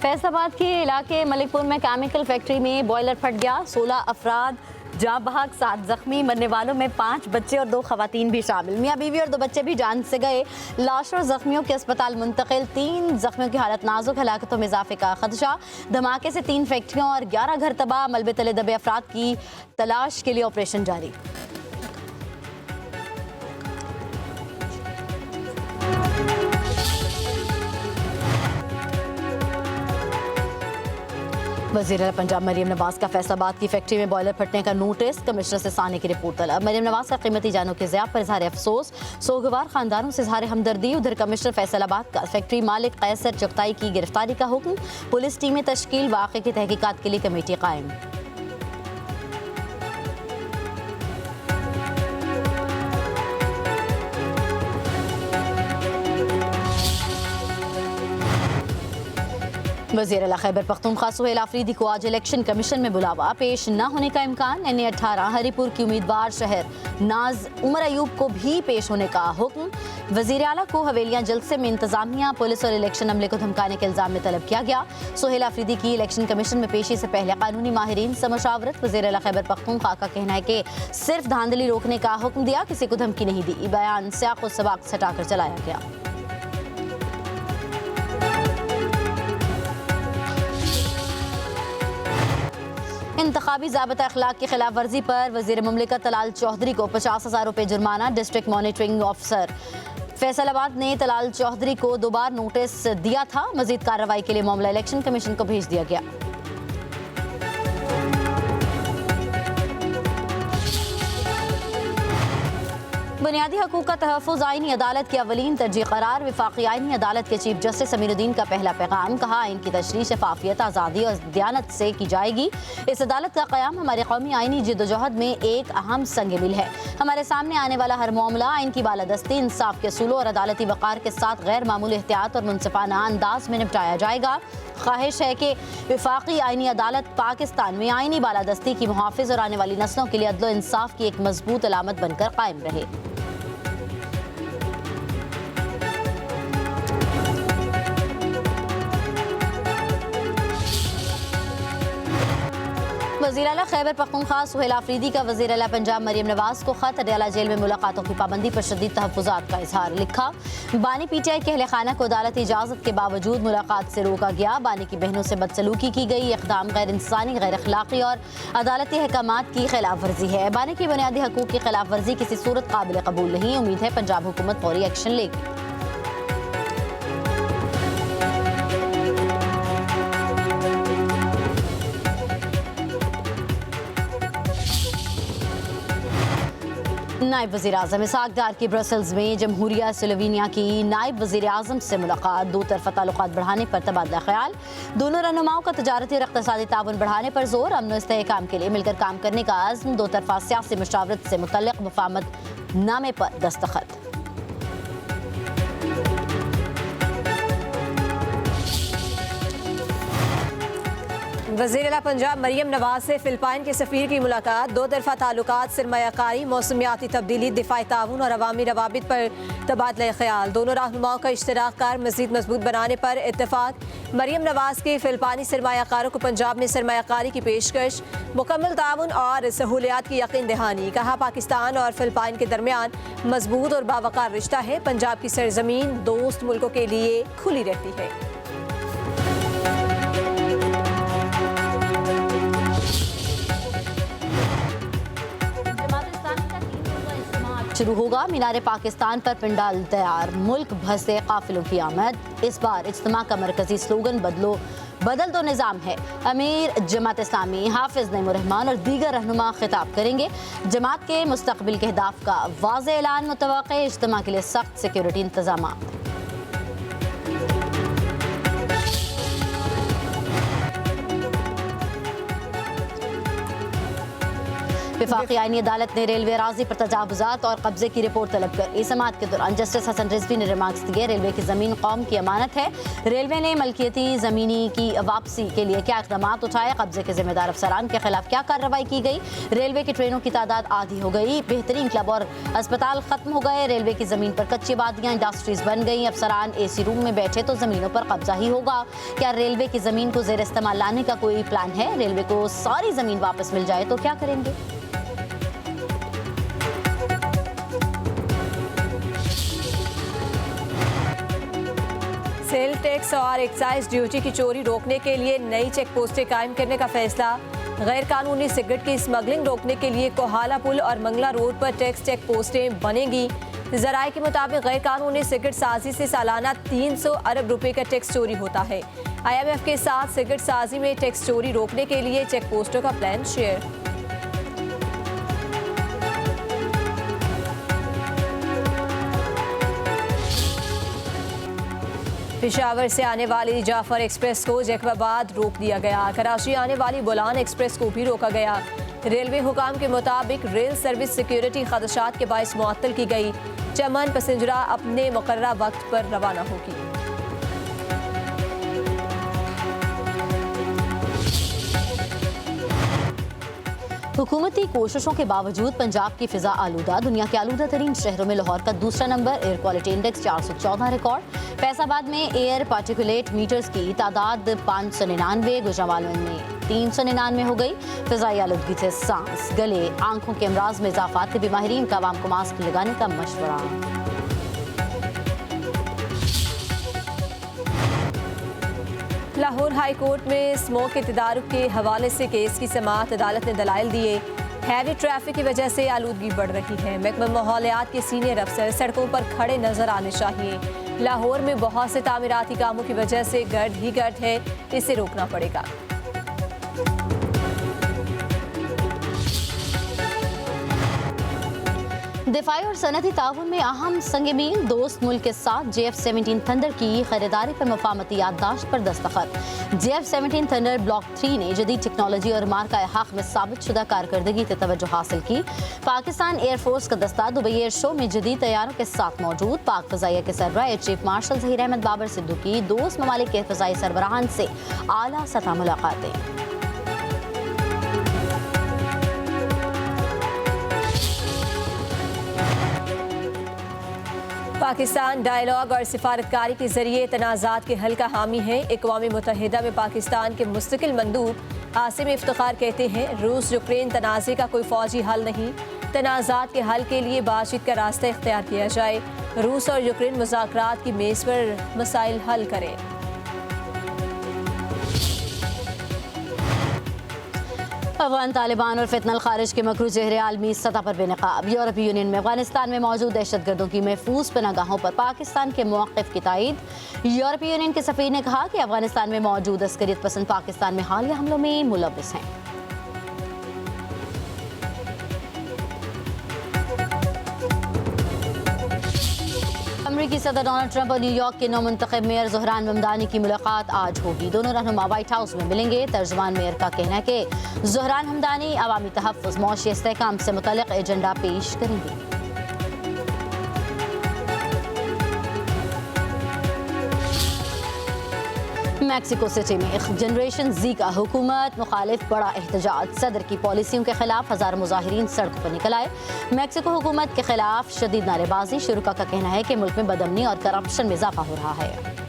फैसलाबाद के इलाके मलिकपुर में केमिकल फैक्ट्री में बॉयलर फट गया। 16 अफराद जाँ बहक, 7 जख्मी। मरने वालों में 5 बच्चे और 2 खवातीन भी शामिल। मियाँ बीवी और 2 बच्चे भी जान से गए। लाशों और जख्मियों के अस्पताल मुंतकिल। 3 जख्मियों की हालत नाजुक, हलाकतों में इजाफे का खदशा। धमाके से 3 फैक्ट्रियों और 11 घर तबाह। मलबे तले दबे अफराद की तलाश के लिए ऑपरेशन जारी। वज़ीर आला पंजाब मरियम नवाज का फैसलाबाद की फैक्ट्री में बॉयलर फटने का नोटिस। कमिश्नर से साने की रिपोर्ट तलब। मरियम नवाज का कीमती जानों के ज़िया पर इजहार अफसोस। सोगवार खानदानों से इजहार हमदर्दी। उधर कमिश्नर फैसलाबाद का फैक्ट्री मालिक कैसर चुगताई की गिरफ्तारी का हुक्म। पुलिस टीमें तश्कील, वाक़े की तहकीकात के लिए कमेटी कायम। वज़ीर आला खैबर पख्तूनख्वा सुहेल आफरीदी को आज इलेक्शन कमीशन में बुलावा। पेश न होने का इम्कान। NA-18 हरीपुर की उम्मीदवार शहर नाज उमर अयूब को भी पेश होने का हुक्म। वज़ीर आला को हवेलियां जलसे में इंतजामिया, पुलिस और इलेक्शन अमले को धमकाने के इल्जाम में तलब किया गया। सुहेल आफरीदी की इलेक्शन कमीशन में पेशी से पहले कानूनी माहिरीन से मशावरत। वज़ीर आला खैबर पख्तूनख्वा का कहना है कि सिर्फ धांधली रोकने का हुक्म दिया, किसी को धमकी नहीं दी। बयान सियाक व सबाक सटाकर चलाया गया। इंतखाबी ज़ाबिता अखलाक की खिलाफ वर्जी पर वज़ीर मुमलिकत तलाल चौधरी को 50,000 रुपये जुर्माना। डिस्ट्रिक्ट मॉनिटरिंग ऑफिसर फैसलाबाद ने तलाल चौधरी को 2 बार नोटिस दिया था। मजीद कार्रवाई के लिए मामला इलेक्शन कमीशन को भेज दिया गया। बुनियादी हकूक़ का तहफ़्फ़ुज़ आईनी अदालत की अवलीन तरजीह करार। वफाकी आईनी अदालत के चीफ जस्टिस अमीरुद्दीन का पहला पैगाम। कहा, आइन की तशरीह शफाफियत, आज़ादी और दयानत से की जाएगी। इस अदालत का क़याम हमारे कौमी आईनी जिद्दोजहद में एक अहम संग मिल है। हमारे सामने आने वाला हर मामला आइन की बालादस्ती, इंसाफ के असूलों और अदालती वक़ार के साथ गैर मामूली एहतियात और मुनसिफाना अंदाज में निपटाया जाएगा। ख्वाहिश है कि वफाकी आईनी अदालत पाकिस्तान में आईनी बालादस्ती की मुहाफ़िज़ और आने वाली नस्लों के लिए अदल इंसाफ की एक मजबूत अलामत बनकर कायम रहे। वज़ीर आला खैबर पख्तूनख्वा सुहेल आफरीदी का वज़ीर आला पंजाब मरियम नवाज को ख़त। अडयाला जेल में मुलाकातों की पाबंदी पर शदीद तहफ़्फ़ुज़ात का इजहार। लिखा, बानी PTI के अहले खाना को अदालती इजाज़त के बावजूद मुलाकात से रोका गया। बानी की बहनों से बदसलूकी की गई। इक़दाम गैर इंसानी, गैर अखलाक़ी और अदालती अहकामात की खिलाफ वर्जी है। बानी की बुनियादी हकूक़ की खिलाफ वर्जी किसी सूरत काबिल कबूल नहीं। उम्मीद है पंजाब हुकूमत फौरी एक्शन लेगी। नायब वज़ीर आज़म इसहाक़ डार की ब्रसल्स में जमहूरिया स्लोवेनिया की नायब वज़ीर आज़म से मुलाकात। 2 तरफ़ा ताल्लुकात बढ़ाने पर तबादला ख्याल। दोनों रहनुमाओं का तजारती और इक़्तिसादी ताउन बढ़ाने पर जोर। अमन और इस्तेहकाम के लिए मिलकर काम करने का आज़्म। 2 तरफ़ा सियासी मशावरत से मुतल्लिक़ मुफ़ाहमत नामे पर दस्तखत। वज़ीर आला पंजाब मरियम नवाज से फ़िलिपाइन के सफ़ीर की मुलाकात। 2 तरफ़ा ताल्लुकात, सरमायाकारी, मौसमियाती तब्दीली, दिफ़ाई ताउन और अवामी रवाबित पर तबादला ख्याल। दोनों रहनुमाओं का इश्तराक कार मज़ीद मजबूत बनाने पर इत्तेफाक। मरियम नवाज के फ़िलिपानी सरमायाकारों को पंजाब में सरमायाकारी की पेशकश। मुकम्मल ताउन और सहूलियात की यकीन दहानी। कहा, पाकिस्तान और फ़िलिपाइन के दरमियान मजबूत और बावकार रिश्ता है। पंजाब की सरजमीन दोस्त मुल्कों के लिए खुली रहती है। शुरू होगा। मीनारे पाकिस्तान पर पिंडाल तैयार। मुल्क भर से काफिलों की आमद। इस बार इज्तिमा का मरकजी स्लोगन बदल दो निज़ाम है। अमीर जमात इस्लामी हाफिज नईमुर रहमान और दीगर रहनुमा खिताब करेंगे। जमात के मुस्तकबिल के अहदाफ का वाज़ेह ऐलान मुतवक्के। इज्तिमा के लिए सख्त सिक्योरिटी इंतजाम। वफाकी आईनी अदालत ने रेलवे अराजी पर तजावुजात और कब्जे की रिपोर्ट तलब कर ली। समाअत के दौरान जस्टिस हसन रिजवी ने रिमार्क्स दिए। रेलवे की जमीन कौम की अमानत है। रेलवे ने मलकियती जमीनी की वापसी के लिए क्या इकदाम उठाए, कब्जे के जिम्मेदार अफसरान के खिलाफ क्या कार्रवाई की गई। रेलवे की ट्रेनों की तादाद आधी हो गई। बेहतरीन क्लब और अस्पताल खत्म हो गए। रेलवे की जमीन पर कच्ची वादियां, इंडस्ट्रीज बन गई। अफसरान एसी रूम में बैठे तो जमीनों पर कब्जा ही होगा। क्या रेलवे की जमीन को जेर इस्तेमाल लाने का कोई प्लान है? रेलवे को सारी जमीन वापस मिल जाए तो क्या करेंगे? सेल टैक्स और एक्साइज ड्यूटी की चोरी रोकने के लिए नई चेक पोस्टें कायम करने का फैसला। गैर कानूनी सिगरेट की स्मगलिंग रोकने के लिए कोहाला पुल और मंगला रोड पर टैक्स चेक पोस्टें बनेंगी। जराये के मुताबिक गैर कानूनी सिगरेट साजी से सालाना 300 अरब रुपए का टैक्स चोरी होता है। IMF के साथ सिगरेट साजी में टैक्स चोरी रोकने के लिए चेक पोस्टों का प्लान शेयर। पेशावर से आने वाली जाफर एक्सप्रेस को जैकबाबाद रोक दिया गया। कराची आने वाली बोलान एक्सप्रेस को भी रोका गया। रेलवे हुकाम के मुताबिक रेल सर्विस सिक्योरिटी खदशात के बायस मुअत्तल की गई। चमन पैसेंजरा अपने मुकर्ररा वक्त पर रवाना होगी। हुकूमती कोशिशों के बावजूद पंजाब की फिजा आलूदा। दुनिया के आलूदा तरीन शहरों में लाहौर का दूसरा number. Air quality index 414 record. Faisalabad में एयर पार्टिकुलेट मीटर्स की तादाद 599, गुजरांवाला में 399 हो गई। फिजाई आलूदगी से सांस, गले, आंखों के अमराज में इजाफा। तिब्बी माहिरीन का आवाम को मास्क लगाने का मशवरा। लाहौर हाई कोर्ट में स्मोक के तदारुक के हवाले से केस की समाअत अदालत ने दलाइल दिए। हैवी ट्रैफिक की वजह से आलूदगी बढ़ रही है। महकमा माहौलियात के सीनियर अफसर सड़कों पर खड़े नजर आने चाहिए। लाहौर में बहुत से तामीराती कामों की वजह से गर्द ही गर्द है, इसे रोकना पड़ेगा। दिफाई और सनती ताउन में अहम संग मील। दोस्त मुल्क के साथ JF-17 थंडर की खरीदारी पर मफाहमती याददाश्त पर दस्तखत। JF-17 थंडर ब्लॉक 3 ने जदीद टेक्नोलॉजी और मार्का हक में साबित शुदा कारकर्दगी से तवज्जो हासिल की। पाकिस्तान एयरफोर्स का दस्ता दुबई एयर शो में जदीद तैयारों के साथ मौजूद। पाक फ़ज़ाइया के सरबराह air chief marshal Zaheer Ahmed Babar Sidhu की दोस्त ममालिक के फ़ज़ाई सरबराहान से आला सतह मुलाकातें। पाकिस्तान डायलॉग और सिफारतकारी के जरिए तनाज़ात के हल का हामी है। अक़वाम मुत्तहिदा में पाकिस्तान के मुस्तकिल मंदूब आसिम इफ्तिखार कहते हैं, रूस यूक्रेन तनाज़े का कोई फौजी हल नहीं। तनाज़ात के हल के लिए बातचीत का रास्ता इख्तियार किया जाए। रूस और यूक्रेन मुज़ाकरात की मेज़ पर मसाइल हल करें। अफगान तालिबान और फितनल खारिज के मकरू चेहरे आलमी सतह पर बेनकाब। यूरोपीय यूनियन में अफगानिस्तान में मौजूद दहशतगर्दों की महफूज पनागाहों पर पाकिस्तान के मौक़िफ़ की तायीद। यूरोपीय यूनियन के सफ़ीर ने कहा कि अफगानिस्तान में मौजूद अस्करियत पसंद पाकिस्तान में हालिया हमलों में मुलव्विस हैं। अमेरिकी सदर डोनाल्ड ट्रंप और न्यूयॉर्क के नौमुंतखब मेयर ज़ोहरान ममदानी की मुलाकात आज होगी। दोनों रहनुमा व्हाइट हाउस में मिलेंगे। तर्जुमान मेयर का कहना है कि ज़ोहरान हमदानी अवामी तहफ़्फ़ुज़, मौशी इस्तेहकाम से मुतल्लिक़ एजेंडा पेश करेंगे। मैक्सिको सिटी में जनरेशन Z का हुकूमत मुखालिफ बड़ा एहतजाज। सदर की पॉलिसियों के खिलाफ हज़ारों मुजाहिरीन सड़कों पर निकल आए। मैक्सिको हुकूमत के खिलाफ शदीद नारेबाजी। शुरुका का कहना है कि मुल्क में बदअमनी और करप्शन में इजाफा हो रहा है।